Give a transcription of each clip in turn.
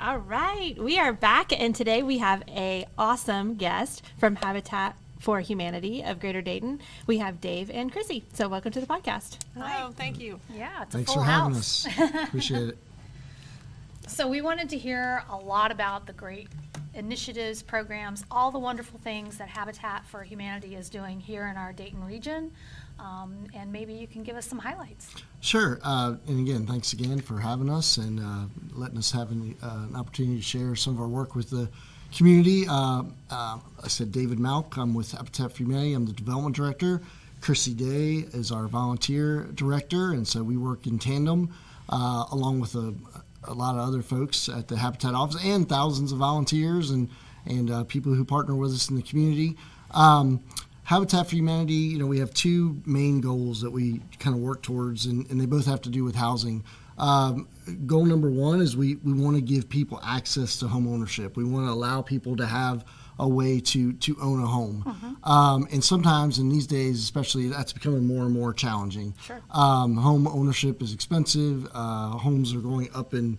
All right, we are back, and today we have a awesome guest from Habitat for Humanity of Greater Dayton. We have Dave and Chrissy. So welcome to the podcast. Hello, thank you. Yeah, it's Thanks a full for having house. us. Appreciate it. So we wanted to hear a lot about the great initiatives, programs, all the wonderful things that Habitat for Humanity is doing here in our Dayton region. And maybe you can give us some highlights. Sure. And again, thanks again for having us and letting us have an opportunity to share some of our work with the community. I said David Malk. I'm with Habitat for Humanity. I'm the development director. Chrissy Day is our volunteer director. And so we work in tandem along with a lot of other folks at the Habitat office and thousands of volunteers and people who partner with us in the community. Habitat for Humanity, we have two main goals that we kind of work towards, and they both have to do with housing. Goal number one is we want to give people access to home ownership. We want to allow people to have a way to own a home. And sometimes in these days, especially, that's becoming more and more challenging. Sure. Home ownership is expensive. Homes are going up in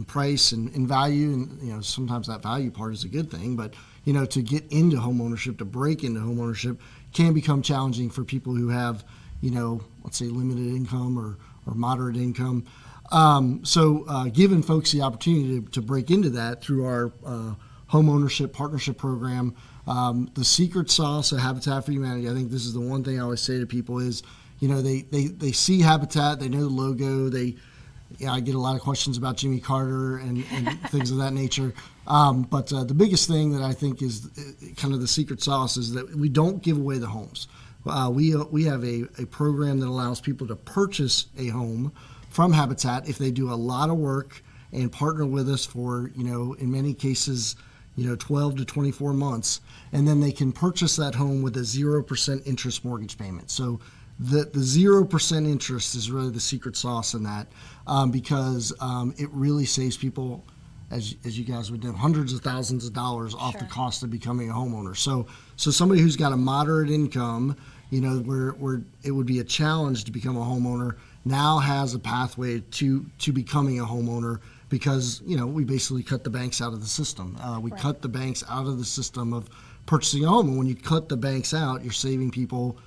price and in value, and sometimes that value part is a good thing, but to get into home ownership, to break into home ownership, can become challenging for people who have, let's say limited income or moderate income. So giving folks the opportunity to break into that through our home ownership partnership program, the secret sauce of Habitat for Humanity, I think this is the one thing I always say to people is, they see Habitat, they know the logo, I get a lot of questions about Jimmy Carter and things of that nature. But the biggest thing that I think is kind of the secret sauce is that we don't give away the homes. We have a program that allows people to purchase a home from Habitat if they do a lot of work and partner with us for, in many cases, 12 to 24 months. And then they can purchase that home with a 0% interest mortgage payment. So the 0% interest is really the secret sauce in that because it really saves people, as you guys would know, hundreds of thousands of dollars off the cost of becoming a homeowner. So somebody who's got a moderate income, where it would be a challenge to become a homeowner, now has a pathway to becoming a homeowner because, we basically cut the banks out of the system. We cut the banks out of the system of purchasing a home. And when you cut the banks out, you're saving people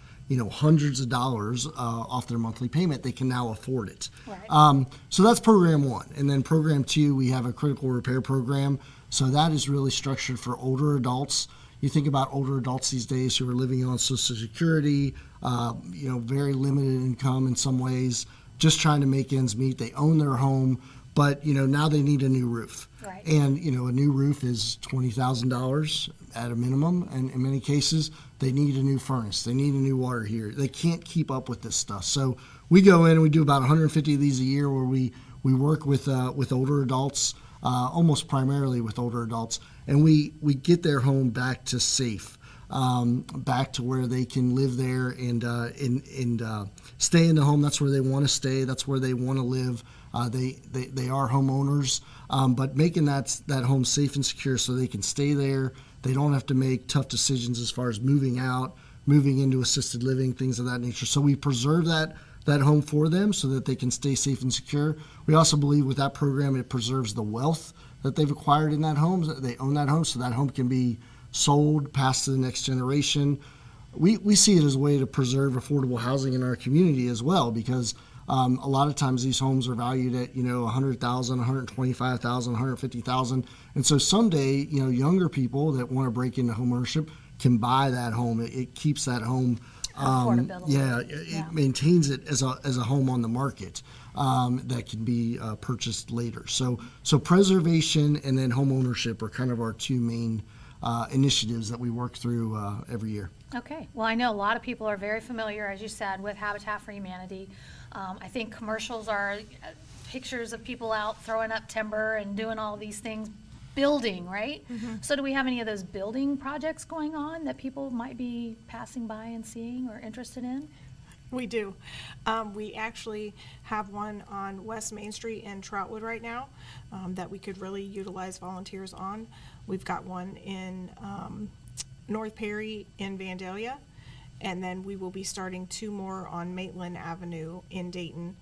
hundreds of dollars off their monthly payment. They can now afford it. Right. So that's program one. And then program two, we have a critical repair program. So that is really structured for older adults. You think about older adults these days who are living on Social Security, very limited income in some ways, just trying to make ends meet. They own their home, but, now they need a new roof. Right. And, a new roof is $20,000 at a minimum. And in many cases, they need a new furnace. They need a new water heater. They can't keep up with this stuff. So we go in and we do about 150 of these a year where we work with older adults, almost primarily with older adults. And we get their home back to safe, back to where they can live there and stay in the home. That's where they want to stay. That's where they want to live. They are homeowners, but making that home safe and secure so they can stay there. They don't have to make tough decisions as far as moving out, moving into assisted living, things of that nature. So we preserve that home for them so that they can stay safe and secure. We also believe with that program it preserves the wealth that they've acquired in that home. They own that home, so that home can be sold, passed to the next generation. We see it as a way to preserve affordable housing in our community as well because a lot of times these homes are valued at, $100,000, $125,000, $150,000. And so someday, younger people that want to break into homeownership can buy that home. It keeps that home. Affordability. It maintains it as a home on the market that can be purchased later. So preservation and then home ownership are kind of our two main initiatives that we work through every year. Okay. Well, I know a lot of people are very familiar, as you said, with Habitat for Humanity. I think commercials are pictures of people out throwing up timber and doing all these things, building, right? Mm-hmm. So do we have any of those building projects going on that people might be passing by and seeing or interested in? We do. We actually have one on West Main Street in Troutwood right now that we could really utilize volunteers on. We've got one in North Perry in Vandalia, and then we will be starting two more on Maitland Avenue in Dayton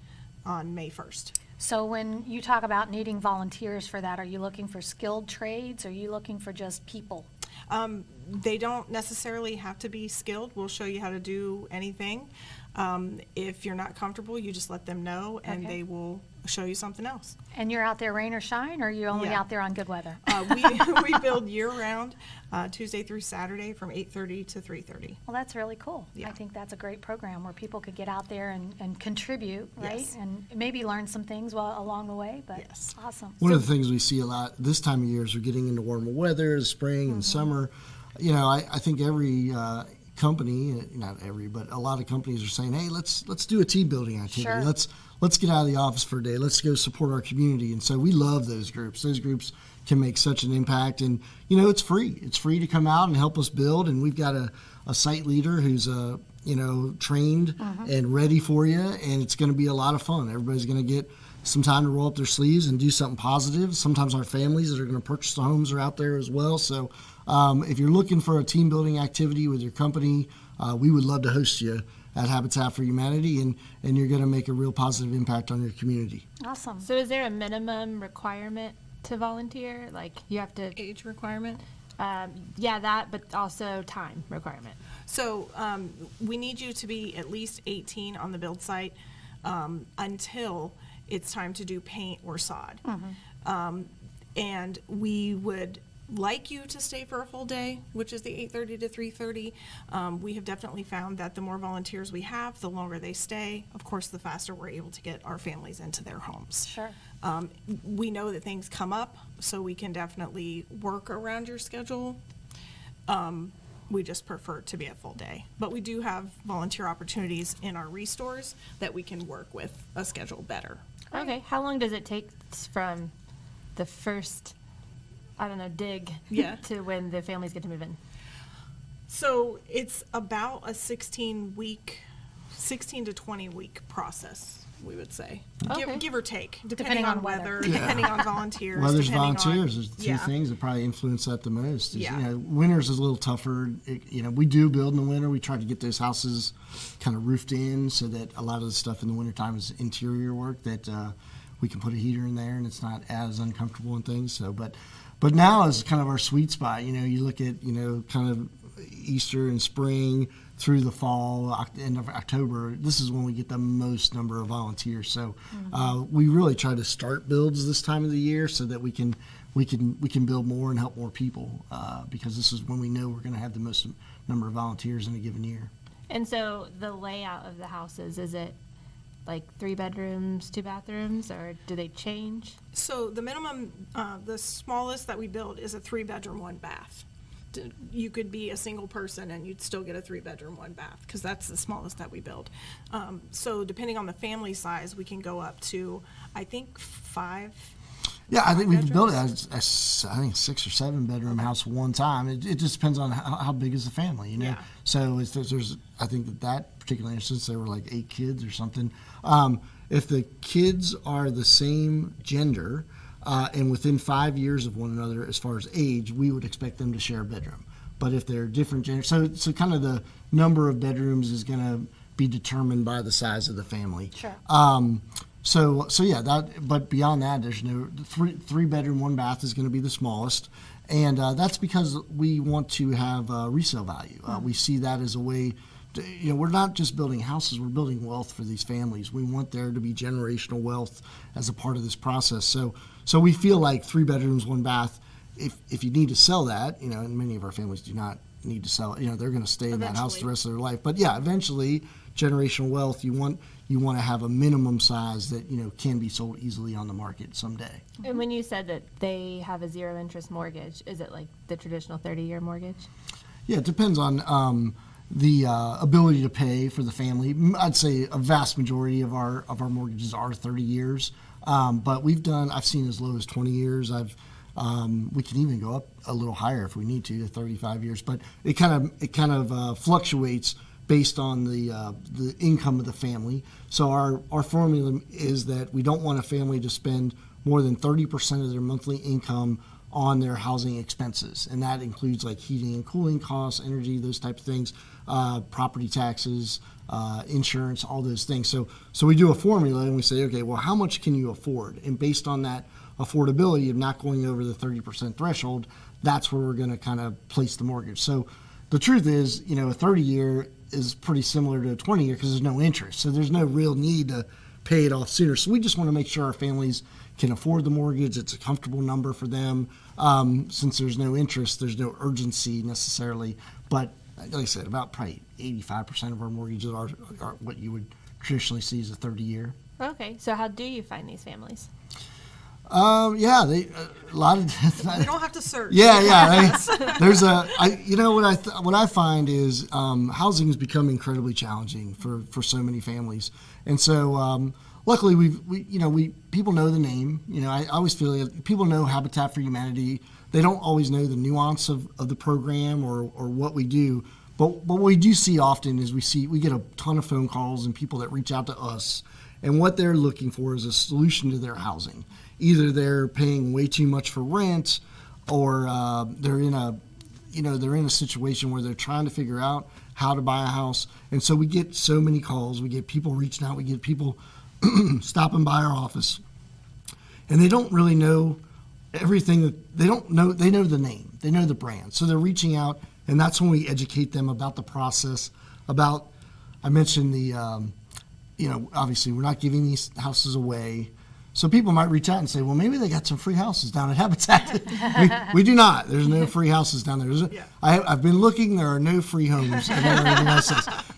on May 1st. So when you talk about needing volunteers for that, are you looking for skilled trades? Or are you looking for just people? They don't necessarily have to be skilled. We'll show you how to do anything. If you're not comfortable, you just let them know, and Okay. they will show you something else. And you're out there rain or shine, or are you only Yeah. out there on good weather? We build year-round, Tuesday through Saturday from 8:30 to 3:30. Well, that's really cool. Yeah. I think that's a great program where people could get out there and contribute, right? Yes. And maybe learn some things while along the way, but Yes. awesome. One of the things we see a lot this time of year is we're getting into warmer weather, the spring and summer. You know, I think every company, not every, but a lot of companies are saying, hey, let's do a team building activity. Sure. Let's get out of the office for a day. Let's go support our community. And so we love those groups. Those groups can make such an impact. And, you know, it's free. It's free to come out and help us build. And we've got a site leader who's, trained and ready for you. And it's going to be a lot of fun. Everybody's going to get some time to roll up their sleeves and do something positive. Sometimes our families that are going to purchase the homes are out there as well. So if you're looking for a team building activity with your company, we would love to host you at Habitat for Humanity, and you're going to make a real positive impact on your community. Awesome. So is there a minimum requirement to volunteer? Like you have to, Age requirement? that, but also time requirement. So we need you to be at least 18 on the build site until it's time to do paint or sod. And we would like you to stay for a full day, which is the 8:30 to 3:30. We have definitely found that the more volunteers we have, the longer they stay. Of course, the faster we're able to get our families into their homes. Sure. We know that things come up, so we can definitely work around your schedule. We just prefer it to be a full day. But we do have volunteer opportunities in our restores that we can work with a schedule better. Okay. How long does it take from the first, dig Yeah. to when the families get to move in? So it's about a 16 to 20 week process, we would say. Okay. Give or take, Depending depending on on weather. weather, depending on volunteers. Well, there's depending on- volunteers. There's two Yeah. things that probably influence that the most. Yeah. Winters is a little tougher. We do build in the winter. We try to get those houses kind of roofed in so that a lot of the stuff in the wintertime is interior work that we can put a heater in there and it's not as uncomfortable and things. So, but now is kind of our sweet spot. You look at, kind of Easter and spring through the fall, end of October. This is when we get the most number of volunteers. So we really try to start builds this time of the year so that we can build more and help more people because this is when we know we're going to have the most number of volunteers in a given year. And so the layout of the houses, is it like 3 bedrooms, 2 bathrooms, or do they change? So the minimum, the smallest that we build is a 3-bedroom, 1 bath. You could be a single person and you'd still get a 3-bedroom, 1 bath because that's the smallest that we build. So depending on the family size, we can go up to, I think, 5. Yeah, I think we can build it bedrooms? as I think 6 or 7 bedroom house one time. It just depends on how big is the family, Yeah. So there's I think that particular instance there were like 8 kids or something. If the kids are the same gender and within 5 years of one another as far as age, we would expect them to share a bedroom. But if they're different genders, so kind of the number of bedrooms is going to be determined by the size of the family. Sure. So yeah, but beyond that, there's no 3-bedroom, 1 bath is going to be the smallest, and that's because we want to have resale value. We see that as a way. We're not just building houses; we're building wealth for these families. We want there to be generational wealth as a part of this process. So we feel like 3 bedrooms, 1 bath. If you need to sell that, and many of our families do not need to sell it. They're going to stay in that house the Eventually. rest of their life. But yeah, eventually, generational wealth. You want to have a minimum size that can be sold easily on the market someday. And when you said that they have a 0 interest mortgage, is it like the traditional 30-year mortgage? Yeah, it depends on the ability to pay for the family. I'd say a vast majority of our mortgages are 30 years, but I've seen as low as 20 years. We can even go up a little higher if we need to 35 years, but it kind of fluctuates based on the income of the family. So our formula is that we don't want a family to spend more than 30% of their monthly income on their housing expenses, and that includes like heating and cooling costs, energy, those types of things, property taxes, insurance, all those things. So we do a formula and we say, okay, well, how much can you afford? And based on that affordability of not going over the 30% threshold, that's where we're going to kind of place the mortgage. So the truth is, a 30-year is pretty similar to a 20-year because there's no interest. So there's no real need to pay it off sooner. So we just want to make sure our families can afford the mortgage. It's a comfortable number for them. Since there's no interest, there's no urgency necessarily. But like I said, about probably 85% of our mortgages are what you would traditionally see as a 30-year. Okay, so how do you find these families? Yeah, a lot of. They don't have to search. Yeah. There's what I find is housing has become incredibly challenging for so many families, and so luckily we people know the name. I always feel like people know Habitat for Humanity. They don't always know the nuance of the program or what we do. But what we do see often is we get a ton of phone calls and people that reach out to us, and what they're looking for is a solution to their housing. Either they're paying way too much for rent, or they're in a situation where they're trying to figure out how to buy a house. And so we get so many calls. We get people reaching out. We get people stopping by our office, and they don't really know everything that they don't know. They know the name. They know the brand. So they're reaching out, and that's when we educate them about the process. I mentioned the, obviously we're not giving these houses away. So people might reach out and say, well, maybe they got some free houses down at Habitat. we do not. There's no free houses down there. I've been looking. There are no free homes.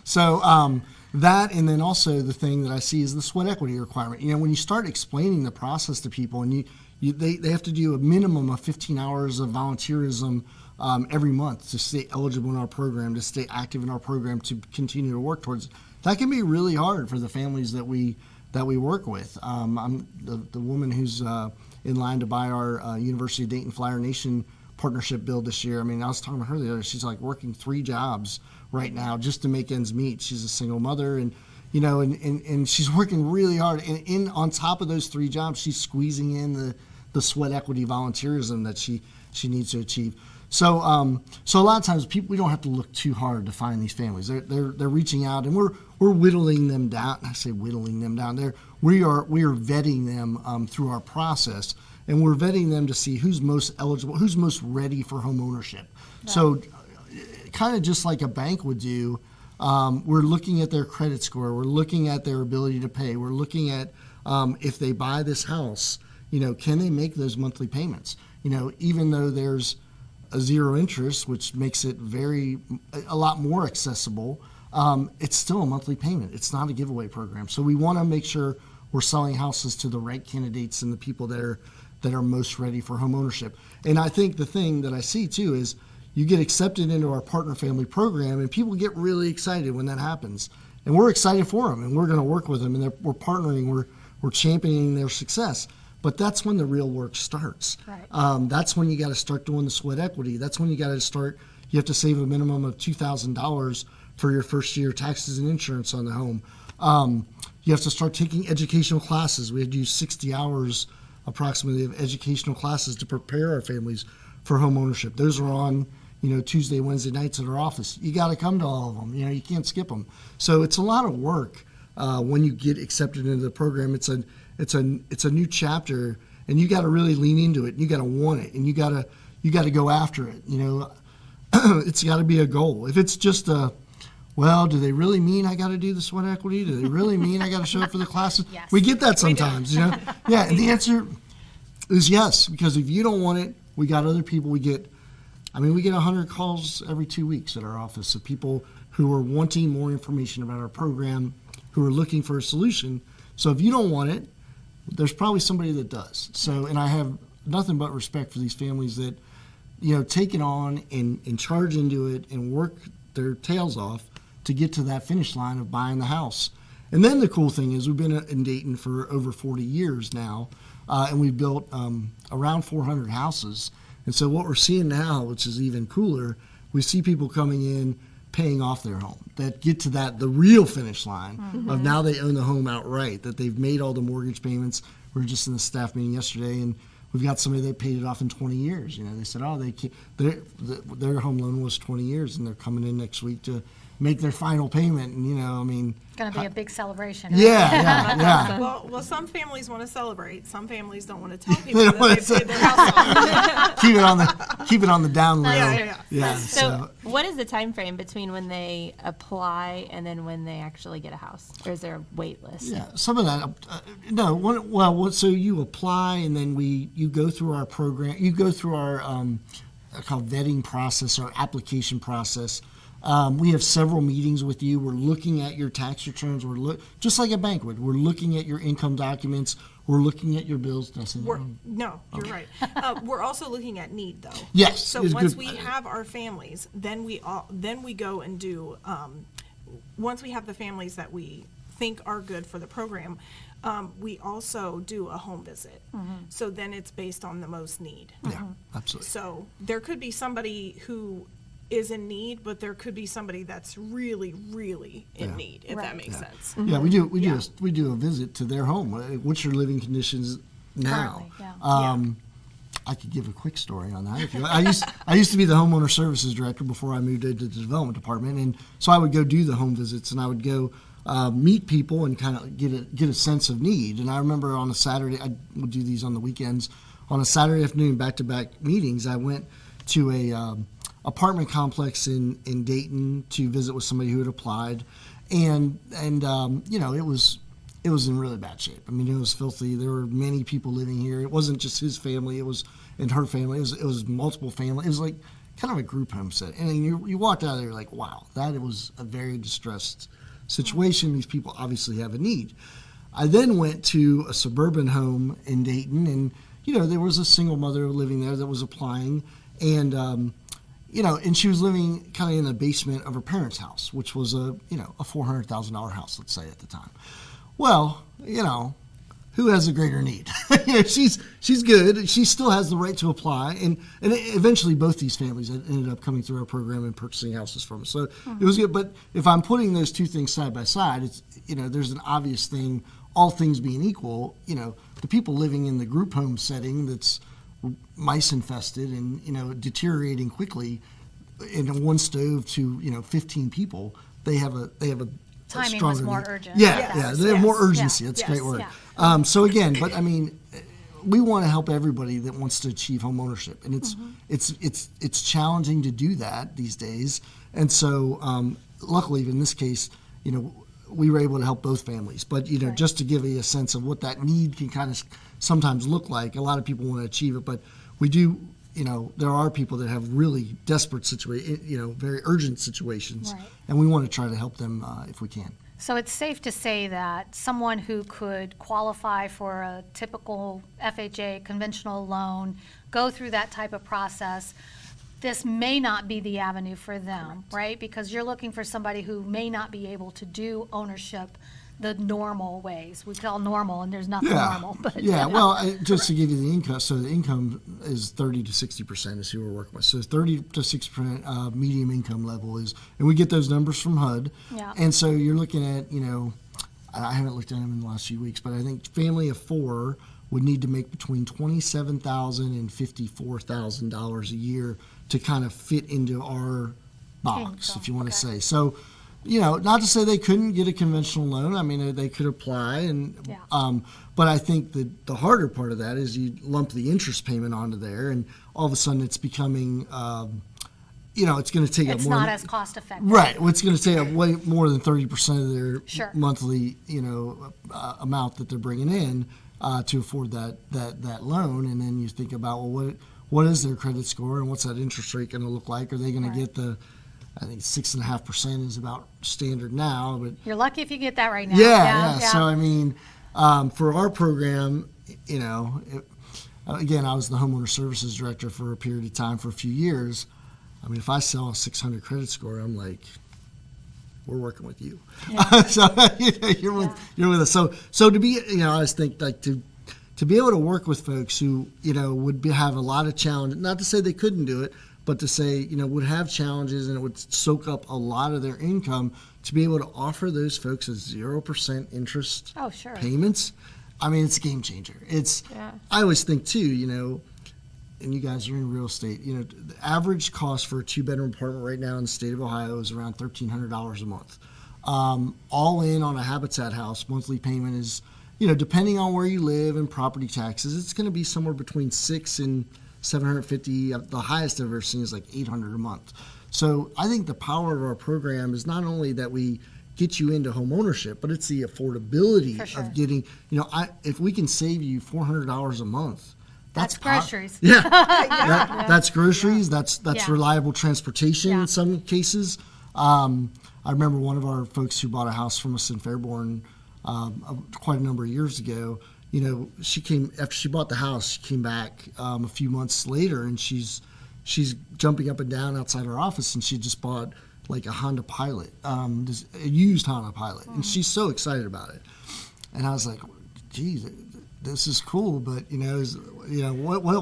So that, and then also the thing that I see is the sweat equity requirement. When you start explaining the process to people, and they have to do a minimum of 15 hours of volunteerism every month to stay eligible in our program, to stay active in our program, to continue to work towards it. That can be really hard for the families that we work with. I'm the woman who's in line to buy our University of Dayton Flyer Nation partnership build this year. I mean, I was talking to her the other day. She's like working 3 jobs right now just to make ends meet. She's a single mother, and and she's working really hard. And on top of those 3 jobs, she's squeezing in the sweat equity volunteerism that she needs to achieve. So a lot of times we don't have to look too hard to find these families. They're reaching out, and we're whittling them down. I say whittling them down. We are vetting them through our process, and we're vetting them to see who's most eligible, who's most ready for home ownership. Right. So kind of just like a bank would do, we're looking at their credit score. We're looking at their ability to pay. We're looking at if they buy this house, can they make those monthly payments? Even though there's a zero interest, which makes it a lot more accessible, it's still a monthly payment. It's not a giveaway program. So we want to make sure we're selling houses to the right candidates and the people that are most ready for home ownership. And I think the thing that I see too is you get accepted into our partner family program, and people get really excited when that happens. And we're excited for them, and we're going to work with them, and we're partnering, we're championing their success. But that's when the real work starts. Right. That's when you got to start doing the sweat equity. That's when you got to start. You have to save a minimum of $2,000 for your first year taxes and insurance on the home. You have to start taking educational classes. We had to use 60 hours approximately of educational classes to prepare our families for home ownership. Those are on Tuesday, Wednesday nights at our office. You got to come to all of them. You can't skip them. So it's a lot of work when you get accepted into the program. It's a new chapter, and you got to really lean into it. And you got to want it, and you got to go after it. It's got to be a goal. If it's just do they really mean I got to do the sweat equity? Do they really mean I got to show up for the classes? Yes. We get that sometimes, Yeah, and the answer is yes, because if you don't want it, we got other people. We get 100 calls every 2 weeks at our office of people who are wanting more information about our program, who are looking for a solution. So if you don't want it, there's probably somebody that does. So, and I have nothing but respect for these families that, take it on and charge into it and work their tails off to get to that finish line of buying the house. And then the cool thing is we've been in Dayton for over 40 years now, and we've built around 400 houses. And so what we're seeing now, which is even cooler, we see people coming in paying off their home that get to the real finish line of now they own the home outright, that they've made all the mortgage payments. We were just in the staff meeting yesterday, and we've got somebody that paid it off in 20 years. They said, oh, their home loan was 20 years, and they're coming in next week to make their final payment. And It's going to be a big celebration. yeah. Well, some families want to celebrate. Some families don't want to tell people that they paid their house off. keep it on the down low. Yeah. So what is the time frame between when they apply and then when they actually get a house? Or is there a wait list? Yeah, some of that. So you apply, and then you go through our program. You go through our called vetting process, our application process. We have several meetings with you. We're looking at your tax returns. Just like a bank would. We're looking at your income documents. We're looking at your bills. No, you're right. We're also looking at need, though. Yes. So once we have our families, then we go and do. Once we have the families that we think are good for the program, we also do a home visit. So then it's based on the most need. Yeah, absolutely. So there could be somebody who is in need, but there could be somebody that's really, really in need, if that makes sense. Yeah, we do a visit to their home. What's your living conditions now? Currently, I could give a quick story on that. If you, I used to be the homeowner services director before I moved into the development department, and so I would go do the home visits, and I would go meet people and kind of get a sense of need. And I remember on a Saturday, I would do these on the weekends. On a Saturday afternoon, back-to-back meetings, I went to a apartment complex in Dayton to visit with somebody who had applied, and it was in really bad shape. I mean, it was filthy. There were many people living here. It wasn't just his family. It was and her family. It was multiple families. It was like kind of a group home set. And you walked out of there like, wow, that was a very distressed situation. These people obviously have a need. I then went to a suburban home in Dayton, and there was a single mother living there that was applying, and and she was living kind of in the basement of her parents' house, which was a $400,000 house, let's say, at the time. Well, who has a greater need? She's good. She still has the right to apply, and eventually both these families ended up coming through our program and purchasing houses from us. So it was good. But if I'm putting those two things side by side, it's there's an obvious thing. All things being equal, the people living in the group home setting that's mice infested and deteriorating quickly, in one stove to 15 people, they have a timing was more urgent. They have more urgency. That's a great word. Yeah. So again, but I mean, we want to help everybody that wants to achieve home ownership, and it's challenging to do that these days. And so luckily in this case, we were able to help both families. But just to give you a sense of what that need can kind of sometimes look like, a lot of people want to achieve it, but we do. There are people that have really desperate very urgent situations, Right. and we want to try to help them if we can. So it's safe to say that someone who could qualify for a typical FHA conventional loan, go through that type of process, this may not be the avenue for them, right? Because you're looking for somebody who may not be able to do ownership the normal ways. We call normal, and there's nothing normal. But well, just to give you the income, so the income is 30 to 60% is who we're working with. So 30 to 60% medium income level is, and we get those numbers from HUD. Yeah. And so you're looking at, I haven't looked at them in the last few weeks, but I think family of four would need to make between $27,000 and $54,000 a year to kind of fit into our box, Income, if you want to okay. say. So, not to say they couldn't get a conventional loan. I mean, they could apply, and but I think the harder part of that is you lump the interest payment onto there, and all of a sudden it's becoming, it's going to take up it's more. not as cost effective. Right. Well, it's going to take up way more than 30% of their Sure. monthly, amount that they're bringing in to afford that loan, and then you think about, well, what is their credit score, and what's that interest rate going to look like? Are they going to get I think 6.5% is about standard now, but You're lucky if you get that right now. yeah. So I mean, for our program, again, I was the homeowner services director for a period of time for a few years. I mean, if I sell a 600 credit score, I'm like, we're working with you. Yeah. So you're with us. So to be, I just think like to be able to work with folks who would have a lot of challenge. Not to say they couldn't do it, but to say, would have challenges and it would soak up a lot of their income, to be able to offer those folks a 0% interest Oh, sure. payments, I mean, it's a game changer. I always think too, and you guys are in real estate, the average cost for a 2-bedroom apartment right now in the state of Ohio is around $1,300 a month. All in on a Habitat house, monthly payment is, depending on where you live and property taxes, it's going to be somewhere between $600 and $750. The highest I've ever seen is like $800 a month. So I think the power of our program is not only that we get you into home ownership, but it's the affordability of getting, if we can save you $400 a month, that's groceries. That's groceries. That's reliable transportation in some cases. I remember one of our folks who bought a house from us in Fairborn quite a number of years ago. She came after she bought the house. She came back a few months later, and she's jumping up and down outside our office, and she just bought like a Honda Pilot, a used Honda Pilot, and she's so excited about it. And I was like, geez, this is cool, but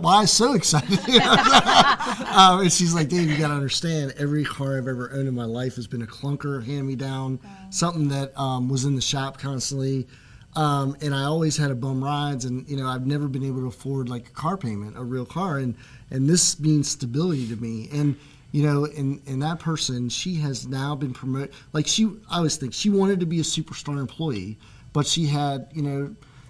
why so excited? And she's like, Dave, you got to understand, every car I've ever owned in my life has been a clunker, hand me down, something that was in the shop constantly, and I always had a bum rides, and I've never been able to afford like a car payment, a real car, and this means stability to me. And and that person, she has now been promoted. Like I always think she wanted to be a superstar employee, but she had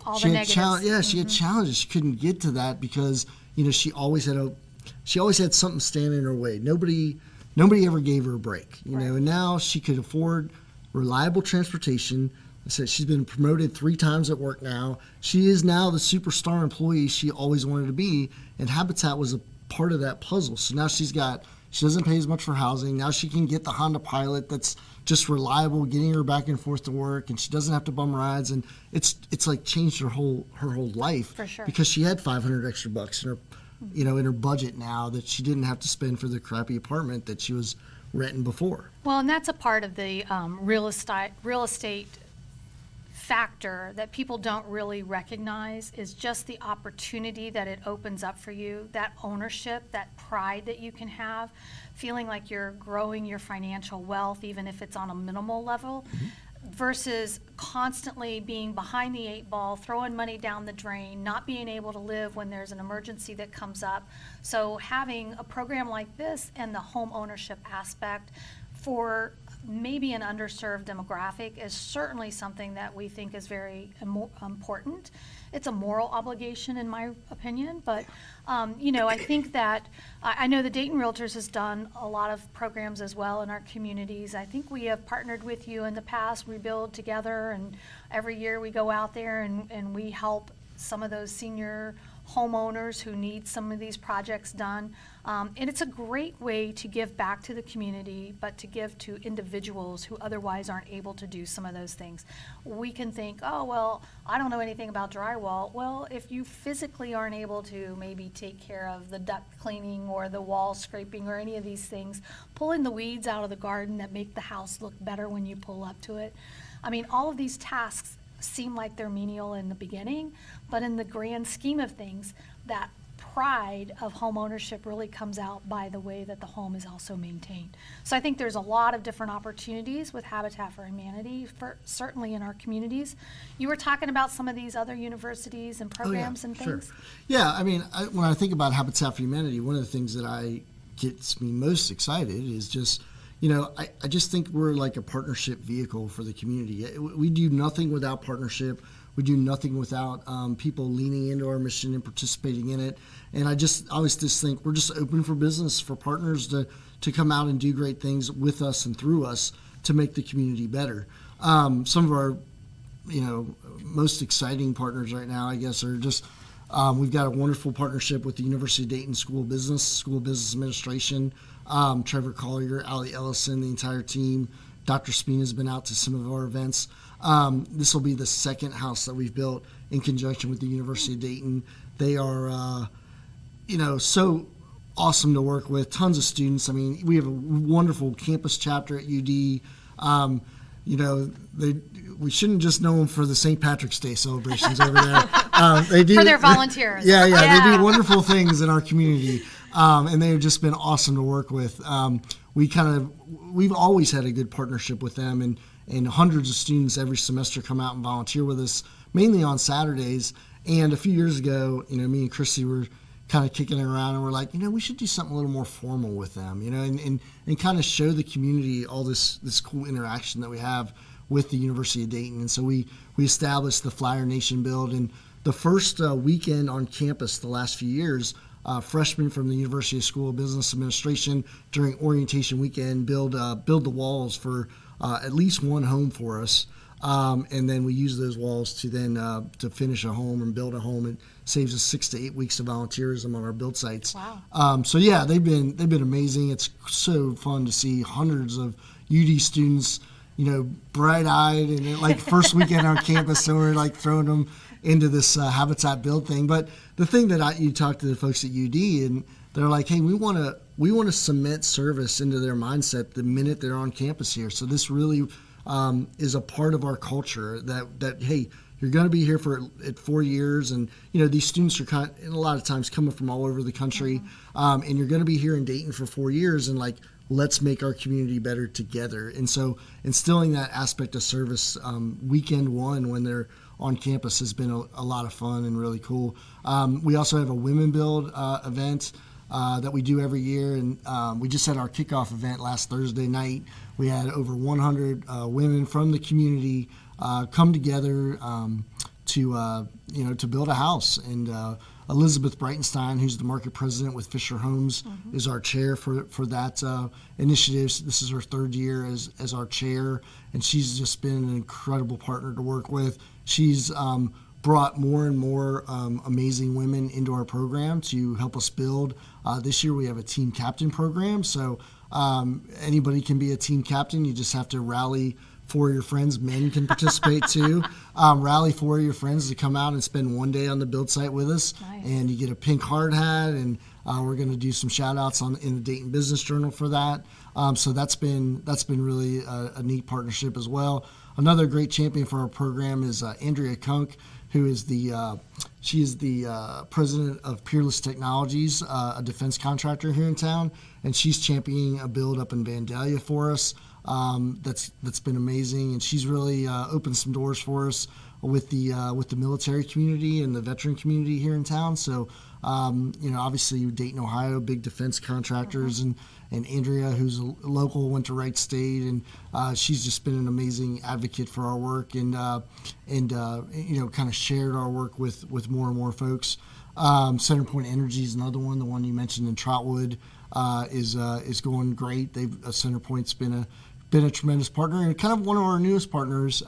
all she the had negatives. she had challenges. She couldn't get to that because she always had something standing in her way. Nobody ever gave her a break. And now she could afford reliable transportation. I said she's been promoted 3 times at work now. She is now the superstar employee she always wanted to be, and Habitat was a part of that puzzle. So now she doesn't pay as much for housing. Now she can get the Honda Pilot that's just reliable, getting her back and forth to work, and she doesn't have to bum rides. And it's like changed her whole life. For sure. Because she had $500 extra bucks in her, in her budget now that she didn't have to spend for the crappy apartment that she was renting before. Well, and that's a part of the real estate factor that people don't really recognize is just the opportunity that it opens up for you, that ownership, that pride that you can have, feeling like you're growing your financial wealth, even if it's on a minimal level, versus constantly being behind the 8 ball, throwing money down the drain, not being able to live when there's an emergency that comes up. So having a program like this and the home ownership aspect for maybe an underserved demographic is certainly something that we think is very important. It's a moral obligation in my opinion, but I think that I know the Dayton Realtors has done a lot of programs as well in our communities. I think we have partnered with you in the past. We build together, and every year we go out there and we help some of those senior homeowners who need some of these projects done. And it's a great way to give back to the community, but to give to individuals who otherwise aren't able to do some of those things. We can think, oh, well, I don't know anything about drywall. Well, if you physically aren't able to maybe take care of the duct cleaning or the wall scraping or any of these things, pulling the weeds out of the garden that make the house look better when you pull up to it. I mean, all of these tasks seem like they're menial in the beginning, but in the grand scheme of things, that pride of home ownership really comes out by the way that the home is also maintained. So I think there's a lot of different opportunities with Habitat for Humanity, certainly in our communities. You were talking about some of these other universities and programs and things. Sure. Yeah, I mean, when I think about Habitat for Humanity, one of the things that gets me most excited is just, I just think we're like a partnership vehicle for the community. We do nothing without partnership. We do nothing without people leaning into our mission and participating in it. And I always just think we're just open for business, for partners to come out and do great things with us and through us to make the community better. Some of our, most exciting partners right now, I guess, are just we've got a wonderful partnership with the University of Dayton School of Business Administration. Trevor Collier, Allie Ellison, the entire team. Dr. Spina has been out to some of our events. This will be the second house that we've built in conjunction with the University of Dayton. They are, so awesome to work with. Tons of students. I mean, we have a wonderful campus chapter at UD. We shouldn't just know them for the St. Patrick's Day celebrations over there. They do for their volunteers. Yeah, they do wonderful things in our community, and they've just been awesome to work with. We've always had a good partnership with them, and hundreds of students every semester come out and volunteer with us. mainly on Saturdays. And a few years ago, me and Chrissy were kind of kicking it around, and we're like, we should do something a little more formal with them, and kind of show the community all this cool interaction that we have with the University of Dayton. And so we established the Flyer Nation Build, and the first weekend on campus the last few years, freshmen from the University School of Business Administration during orientation weekend build the walls for at least one home for us. And then we use those walls to then to finish a home and build a home. It saves us 6 to 8 weeks of volunteerism on our build sites. Wow. So yeah, they've been amazing. It's so fun to see hundreds of UD students, bright-eyed, and like first weekend on campus, so we're like throwing them into this Habitat build thing. But the thing that you talk to the folks at UD, and they're like, hey, we want to cement service into their mindset the minute they're on campus here. So this really is a part of our culture that hey, you're going to be here for 4 years, and these students are a lot of times coming from all over the country, and you're going to be here in Dayton for 4 years, and like, let's make our community better together. And so instilling that aspect of service weekend one when they're on campus has been a lot of fun and really cool. We also have a Women Build event that we do every year, and we just had our kickoff event last Thursday night. We had over 100 women from the community come together to build a house. And Elizabeth Breitenstein, who's the market president with Fisher Homes, is our chair for that initiative. This is her third year as our chair, and she's just been an incredible partner to work with. She's brought more and more amazing women into our program to help us build. This year we have a team captain program, so anybody can be a team captain. You just have to rally 4 of your friends. Men can participate too. Rally 4 of your friends to come out and spend one day on the build site with us. Nice. And you get a pink hard hat, and we're going to do some shout outs in the Dayton Business Journal for that. So that's been really a neat partnership as well. Another great champion for our program is Andrea Kunk, who is the president of Peerless Technologies, a defense contractor here in town, and she's championing a build up in Vandalia for us. That's been amazing, and she's really opened some doors for us with the military community and the veteran community here in town. So obviously Dayton, Ohio, big defense contractors, and Andrea, who's a local, went to Wright State, and she's just been an amazing advocate for our work, and kind of shared our work with more and more folks. Centerpoint Energy is another one. The one you mentioned in Trotwood is going great. Centerpoint's been a tremendous partner, and kind of one of our newest partners.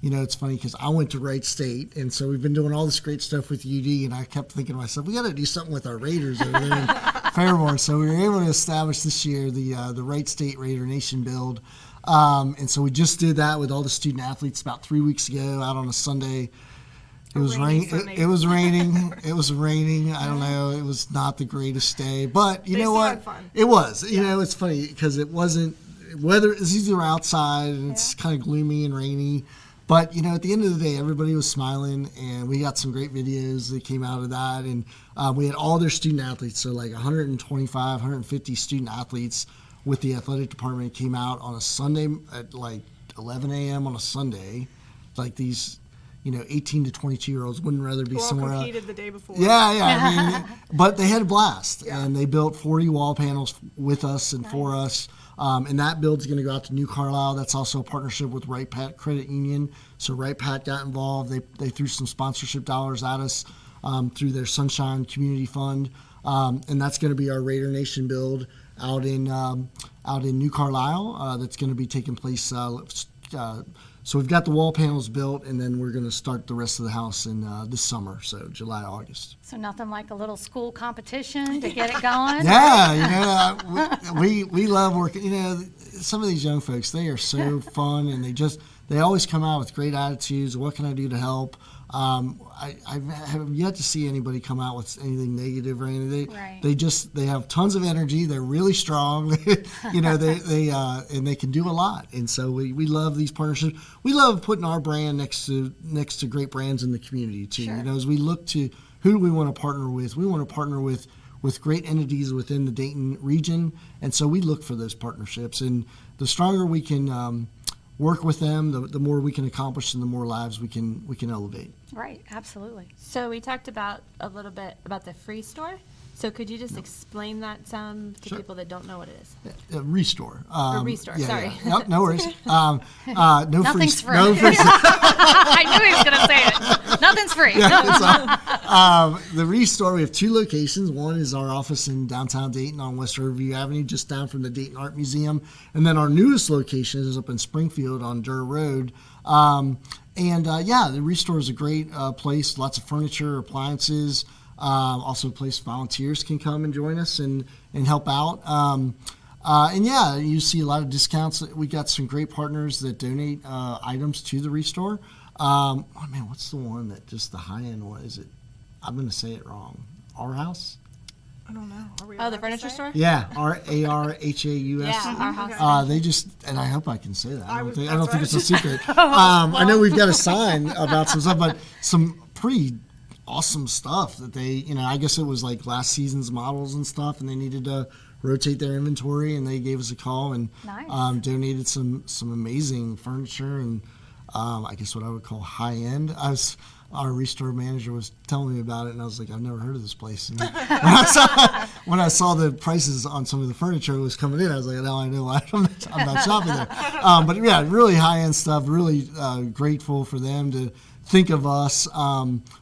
It's funny because I went to Wright State, and so we've been doing all this great stuff with UD, and I kept thinking to myself, we got to do something with our Raiders over there in Fairmore. So we were able to establish this year the Wright State Raider Nation Build, and so we just did that with all the student athletes about 3 weeks ago out on a Sunday. It was raining. It was raining. It was raining. I don't know. It was not the greatest day, but you know what? Fun. It was. It's funny because it wasn't. Weather is either outside and it's kind of gloomy and rainy, but at the end of the day, everybody was smiling, and we got some great videos that came out of that, and we had all their student athletes, so like 125, 150 student athletes with the athletic department came out on a Sunday at like 11 a.m. on a Sunday, like these 18 to 22-year-olds wouldn't rather be somewhere else. Competed the day before. Yeah. But they had a blast, and they built 40 wall panels with us and for us. And that build's going to go out to New Carlisle. That's also a partnership with Wright Pat Credit Union. So Wright Pat got involved. They threw some sponsorship dollars at us through their Sunshine Community Fund, and that's going to be our Raider Nation build out in New Carlisle. That's going to be taking place. So we've got the wall panels built, and then we're going to start the rest of the house in this summer, so July, August. So nothing like a little school competition to get it going? Yeah, we love working. Some of these young folks, they are so fun, and they always come out with great attitudes. What can I do to help? I have yet to see anybody come out with anything negative or anything. They have tons of energy. They're really strong. And they can do a lot. And so we love these partnerships. We love putting our brand next to great brands in the community too. Sure. As we look to who do we want to partner with, we want to partner with great entities within the Dayton region. And so we look for those partnerships. And the stronger we can work with them, the more we can accomplish and the more lives we can elevate. Right, absolutely. So we talked about a little bit about the free store. So could you just explain that some to Sure. people that don't know what it is? Restore. Restore, Yeah, sorry. yeah. Nope, no worries. No Nothing's free. No free. I knew he was going to say it. Nothing's free. The Restore, we have 2 locations. One is our office in downtown Dayton on West Riverview Avenue, just down from the Dayton Art Museum. And then our newest location is up in Springfield on Durr Road. The Restore is a great place, lots of furniture, appliances, also a place volunteers can come and join us and help out. You see a lot of discounts. We got some great partners that donate items to the Restore. What's the one that just the high-end one? Is it? I'm going to say it wrong. Our House? I don't know. Are we Oh, allowed the to furniture say? store? Yeah, RARHAUS. Yeah, Our House. They just, and I hope I can say that. I don't think that's it's a secret. I know we've got a sign about some stuff, but some pretty awesome stuff that they, I guess it was like last season's models and stuff, and they needed to rotate their inventory, and they gave us a call and Nice. Donated some amazing furniture and I guess what I would call high end. Our Restore manager was telling me about it, and I was like, I've never heard of this place. And when I saw the prices on some of the furniture that was coming in, I was like, now I know why I'm not shopping there. But yeah, really high-end stuff, really grateful for them to think of us.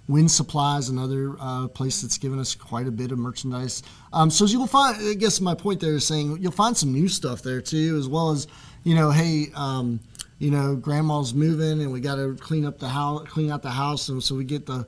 Wind Supply's another place that's given us quite a bit of merchandise. So you'll find, I guess my point there is saying, you'll find some new stuff there too, as well as, grandma's moving and we got to clean out the house. And so we get the,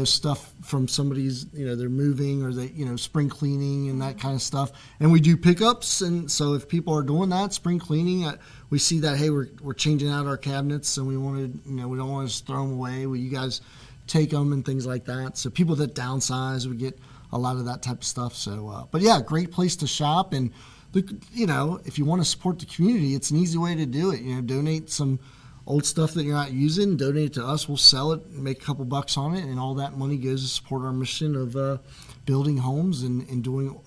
stuff from somebody's, they're moving or they, spring cleaning and that kind of stuff. And we do pickups. And so if people are doing that, spring cleaning, we see that, hey, we're changing out our cabinets and we want to, we don't want to just throw them away. Will you guys take them and things like that? So people that downsize, we get a lot of that type of stuff. So, but yeah, great place to shop. And, if you want to support the community, it's an easy way to do it. Donate some old stuff that you're not using, donate it to us. We'll sell it, make a couple bucks on it, and all that money goes to support our mission of building homes and doing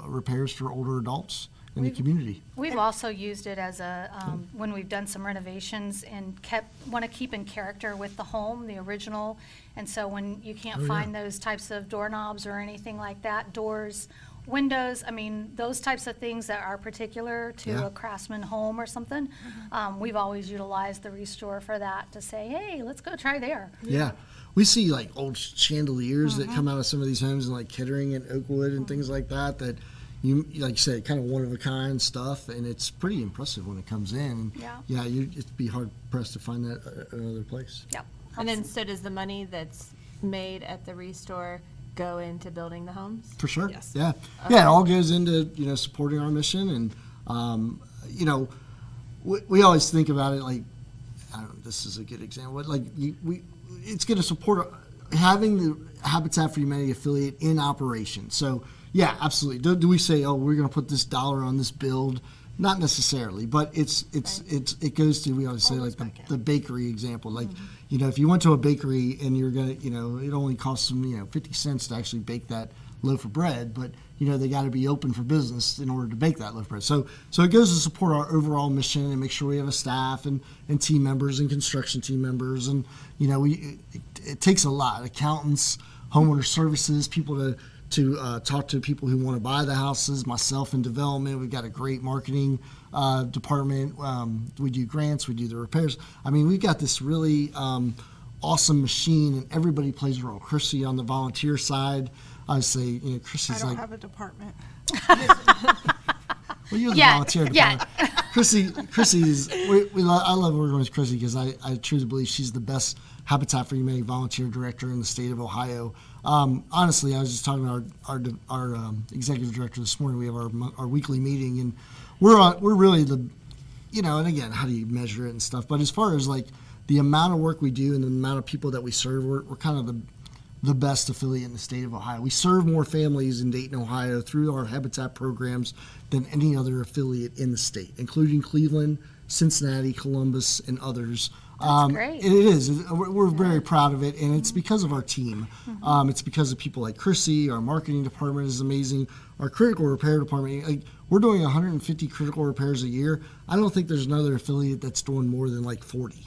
repairs for older adults in the community. We've also used it as when we've done some renovations and want to keep in character with the home, the original. And so when you can't find those types of doorknobs or anything like that, doors, windows, those types of things that are particular to a craftsman home or something, we've always utilized the Restore for that to say, hey, let's go try there. Yeah. We see like old chandeliers that come out of some of these homes in like Kettering and Oakwood and things like that you, like you said, kind of one of a kind stuff, and it's pretty impressive when it comes in. Yeah. It'd be hard pressed to find that at another place. Yep. And then so does the money that's made at the Restore go into building the homes? For sure. Yes. Yeah. Yeah. It all goes into, supporting our mission. And, we always think about it like, I don't know, this is a good example. But like it's going to support having the Habitat for Humanity affiliate in operation. So yeah, absolutely. Do we say, oh, we're going to put this dollar on this build? Not necessarily, but it goes to, we always say like the bakery example. Like, if you went to a bakery and you're going to, it only costs them, 50 cents to actually bake that loaf of bread, but, they got to be open for business in order to bake that loaf of bread. So it goes to support our overall mission and make sure we have a staff and team members and construction team members. And, it takes a lot. Accountants, homeowner services, people to talk to people who want to buy the houses, myself in development. We've got a great marketing department. We do grants, we do the repairs. We've got this really awesome machine, and everybody plays a role. Chrissy on the volunteer side, I say, Chrissy's I don't like, have a department. well, you're the volunteer department. Chrissy's, I love working with Chrissy because I truly believe she's the best Habitat for Humanity volunteer director in the state of Ohio. Honestly, I was just talking to our executive director this morning. We have our weekly meeting, and we're really the, and again, how do you measure it and stuff? But as far as like the amount of work we do and the amount of people that we serve, we're kind of the best affiliate in the state of Ohio. We serve more families in Dayton, Ohio through our Habitat programs than any other affiliate in the state, including Cleveland, Cincinnati, Columbus, and others. great. It is. We're very proud of it, and it's because of our team. It's because of people like Chrissy. Our marketing department is amazing. Our critical repair department, like, we're doing 150 critical repairs a year. I don't think there's another affiliate that's doing more than like 40.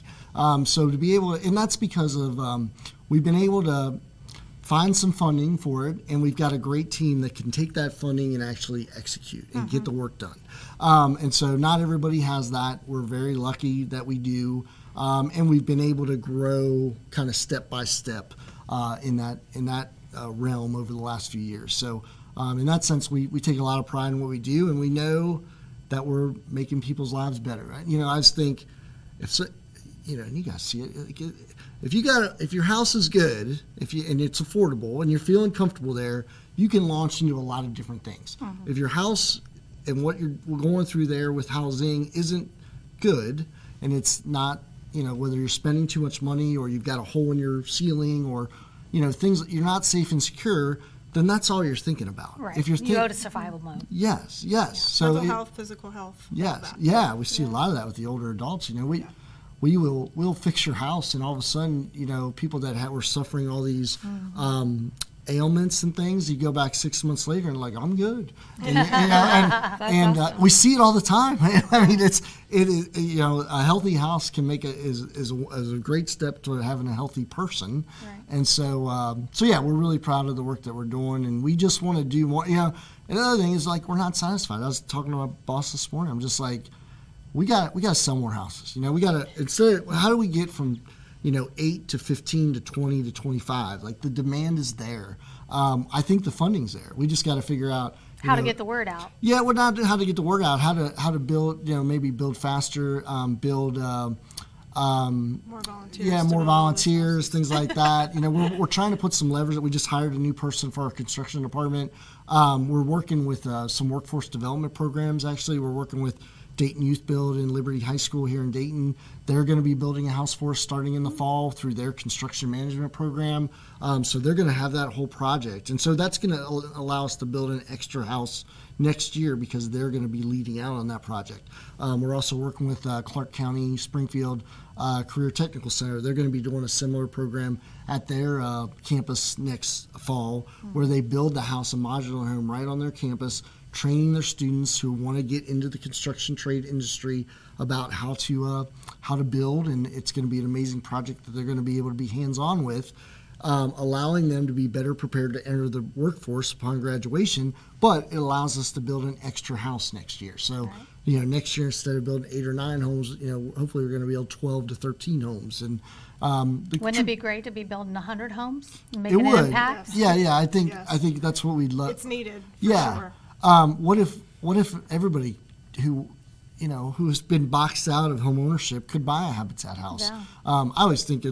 So to be able to, and that's because of we've been able to find some funding for it, and we've got a great team that can take that funding and actually execute and get the work done. And so not everybody has that. We're very lucky that we do, and we've been able to grow kind of step by step in that realm over the last few years. So in that sense, we take a lot of pride in what we do, and we know that we're making people's lives better. Right? You know, I just think and you guys see it. Like, if your house is good, and it's affordable, and you're feeling comfortable there, you can launch into a lot of different things. If your house and what you're going through there with housing isn't good, and it's not, whether you're spending too much money or you've got a hole in your ceiling or, things that you're not safe and secure, then that's all you're thinking about. Right. If you're you go to survival mode. Yes. So Mental health, physical health. all yes, that. yeah, we see a lot of that with the older adults. We'll fix your house, and all of a sudden, people that were suffering all these ailments and things, you go back 6 months later and like, I'm good. And we see it all the time. I mean, it is a healthy house can make is a great step to having a healthy person. Right. And so yeah, we're really proud of the work that we're doing, and we just want to do more. Another thing is, like, we're not satisfied. I was talking to my boss this morning. I'm just like, we got to sell more houses. We got to, instead, how do we get from 8 to 15 to 20 to 25? Like, the demand is there. I think the funding's there. We just got to figure out How to get the word out. Yeah, well, not how to get the word out. How to build. Maybe build faster. Build. More volunteers. Yeah, to more build all volunteers, those things like that. We're trying to put some levers. We just hired a new person for our construction department. We're working with some workforce development programs. Actually, we're working with Dayton Youth Build and Liberty High School here in Dayton. They're going to be building a house for us starting in the fall through their construction management program. So they're going to have that whole project. And so that's going to allow us to build an extra house next year because they're going to be leading out on that project. We're also working with Clark County Springfield Career Technical Center. They're going to be doing a similar program at their campus next fall where they build the house, a modular home right on their campus, training their students who want to get into the construction trade industry about how to build, and it's going to be an amazing project that they're going to be able to be hands-on with, allowing them to be better prepared to enter the workforce upon graduation, but it allows us to build an extra house next year. So, next year, instead of building 8 or 9 homes, hopefully we're going to build 12 to 13 homes. And Wouldn't it be great to be building 100 homes and it making an would. impact? Yeah. I think Yes. that's what we'd love. It's needed. For Yeah. Sure. What if everybody who has been boxed out of home ownership could buy a Habitat house? Yeah. I was thinking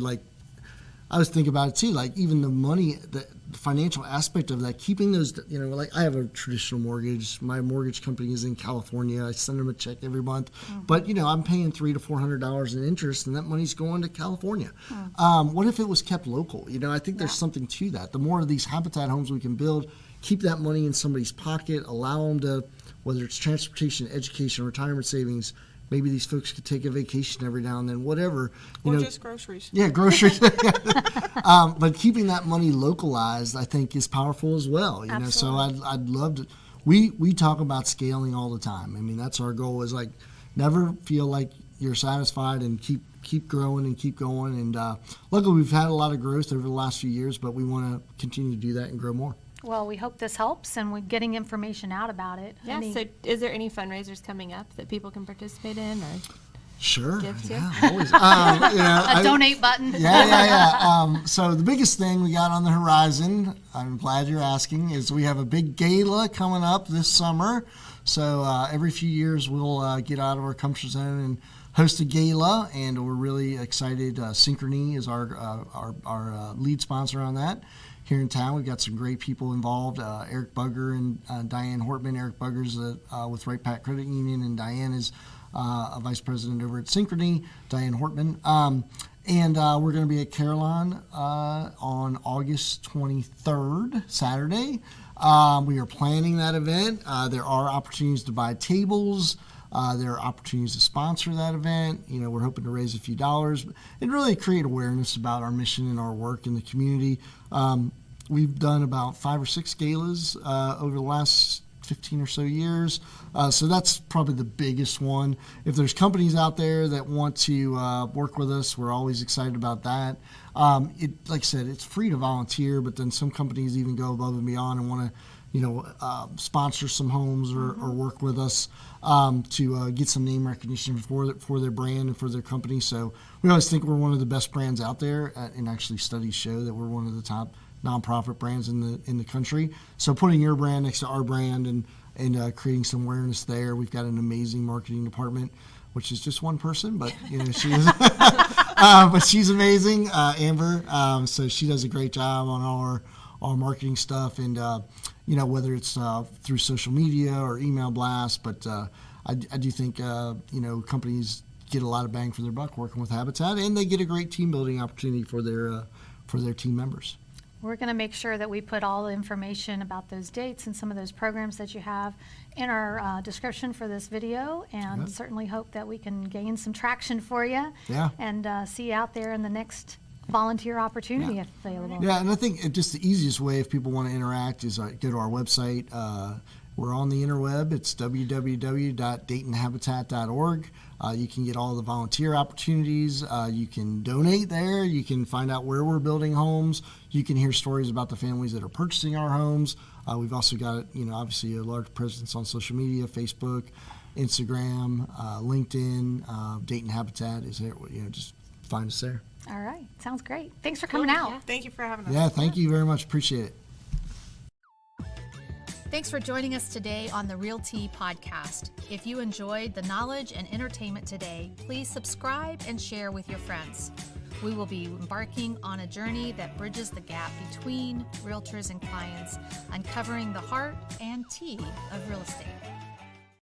about it too, like even the money, the financial aspect of that, keeping those, like I have a traditional mortgage. My mortgage company is in California. I send them a check every month, but I'm paying $300 to $400 in interest, and that money's going to California. What if it was kept local? I think there's something to that. The more of these Habitat homes we can build, keep that money in somebody's pocket, allow them to, whether it's transportation, education, retirement savings, maybe these folks could take a vacation every now and then, whatever. Or just groceries. Yeah, groceries. But keeping that money localized, I think, is powerful as well. So I'd love to. We talk about scaling all the time. I mean, that's our goal. Is like never feel like you're satisfied and keep growing and keep going. And luckily, we've had a lot of growth over the last few years, but we want to continue to do that and grow more. Well, we hope this helps, and we're getting information out about it. Yeah, so is there any fundraisers coming up that people can participate in or Sure. give to? Yeah, always. A donate button. Yeah. So the biggest thing we got on the horizon, I'm glad you're asking, is we have a big gala coming up this summer. So every few years we'll get out of our comfort zone and host a gala, and we're really excited. Synchrony is our lead sponsor on that. Here in town, we've got some great people involved. Eric Bugger and Diane Hortman. Eric Bugger's with Right Pat Credit Union, and Diane is a vice president over at Synchrony, Diane Hortman. And we're going to be at Carillon on August 23rd, Saturday. We are planning that event. There are opportunities to buy tables. There are opportunities to sponsor that event. We're hoping to raise a few dollars and really create awareness about our mission and our work in the community. We've done about 5 or 6 galas over the last 15 or so years. So that's probably the biggest one. If there's companies out there that want to work with us, we're always excited about that. Like I said, it's free to volunteer, but then some companies even go above and beyond and want to sponsor some homes or work with us to get some name recognition for their brand and for their company. So we always think we're one of the best brands out there, and actually studies show that we're one of the top nonprofit brands in the country. So putting your brand next to our brand and creating some awareness there. We've got an amazing marketing department, which is just one person, but she is, but she's amazing, Amber. So she does a great job on all our marketing stuff, and whether it's through social media or email blasts. But I do think companies get a lot of bang for their buck working with Habitat, and they get a great team building opportunity for their team members. We're going to make sure that we put all the information about those dates and some of those programs that you have in our description for this video, and certainly hope that we can gain some traction for you and see you out there in the next volunteer opportunity if available. Yeah, and I think just the easiest way if people want to interact is go to our website. We're on the interweb. It's www.daytonhabitat.org. You can get all the volunteer opportunities. You can donate there. You can find out where we're building homes. You can hear stories about the families that are purchasing our homes. We've also got, obviously a large presence on social media, Facebook, Instagram, LinkedIn. Dayton Habitat is there. Just find us there. All right. Sounds great. Thanks for coming out. Yeah. Thank you for having us. Yeah, thank you very much. Appreciate it. Thanks for joining us today on the Realty Podcast. If you enjoyed the knowledge and entertainment today, please subscribe and share with your friends. We will be embarking on a journey that bridges the gap between realtors and clients, uncovering the heart and tea of real estate.